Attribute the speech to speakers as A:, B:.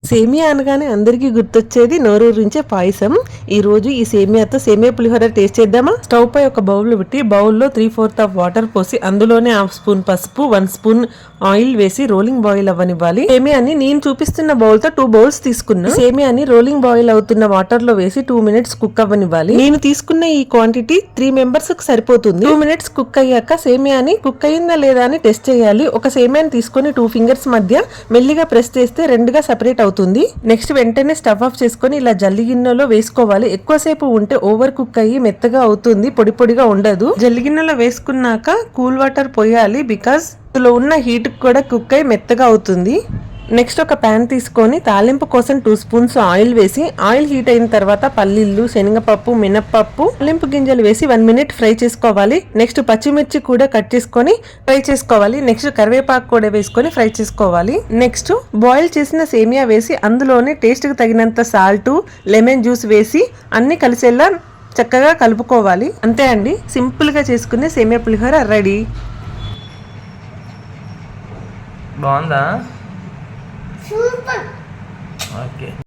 A: సేమియా అనగానే అందరికీ గుర్తొచ్చేది నోరూరించే పాయసం. ఈ రోజు ఈ సేమియాతో సేమియా పులిహోర టేస్ట్ చేద్దామా? స్టవ్ పై ఒక బౌల్ పెట్టి బౌల్లో 3/4 ఆఫ్ వాటర్ పోసి అందులోనే 1/2 స్పూన్ పసుపు 1 స్పూన్ ఆయిల్ వేసి రోలింగ్ బాయిల్ అవ్వనివ్వాలి. సేమియాని నేను చూపిస్తున్న బౌల్ తో 2 బౌల్స్ తీసుకున్నా. సేమియాని రోలింగ్ బాయిల్ అవుతున్న వాటర్ లో వేసి 2 మినిట్స్ కుక్ అవ్వనివ్వాలి. నేను తీసుకున్న ఈ క్వాంటిటీ 3 మెంబర్స్ కి సరిపోతుంది. 2 మినిట్స్ కుక్ అయ్యాక సేమియాని కుక్ అయిందా లేదా అని టెస్ట్ చేయాలి. ఒక సేమియాని తీసుకొని 2 ఫింగర్స్ మధ్య మెల్లిగా ప్రెస్ చేస్తే రెండుగా సెపరేట్ అవుతుంది. నెక్స్ట్ వెంటనే స్టవ్ ఆఫ్ చేసుకొని ఇలా జల్లి గిన్నెలో వేసుకోవాలి. ఎక్కువసేపు ఉంటే ఓవర్ కుక్ అయ్యి మెత్తగా అవుతుంది, పొడి పొడిగా ఉండదు. జల్లి గిన్నెలో వేసుకున్నాక కూల్ వాటర్ పోయాలి, బికాస్ ఇందులో ఉన్న హీట్ కూడా కుక్ అయ్యి మెత్తగా అవుతుంది. నెక్స్ట్ ఒక ప్యాన్ తీసుకొని తాలింపు కోసం 2 స్పూన్స్ ఆయిల్ వేసి ఆయిల్ హీట్ అయిన తర్వాత పల్లీలు, శనగపప్పు, మినప్పప్పు, తాలింపు గింజలు వేసి 1 మినిట్ ఫ్రై చేసుకోవాలి. నెక్స్ట్ పచ్చిమిర్చి కూడా కట్ చేసుకొని ఫ్రై చేసుకోవాలి. నెక్స్ట్ కరివేపాకు కూడా వేసుకొని ఫ్రై చేసుకోవాలి. నెక్స్ట్ బాయిల్ చేసిన సేమియా వేసి అందులోనే టేస్ట్ కి తగినంత సాల్ట్, లెమన్ జ్యూస్ వేసి అన్ని కలిసేలా చక్కగా కలుపుకోవాలి. అంతే అండి, సింపుల్ గా చేసుకునే సేమియా పులిహోర రెడీ.
B: బాగుందా?
C: సూపర్.
B: ఓకే.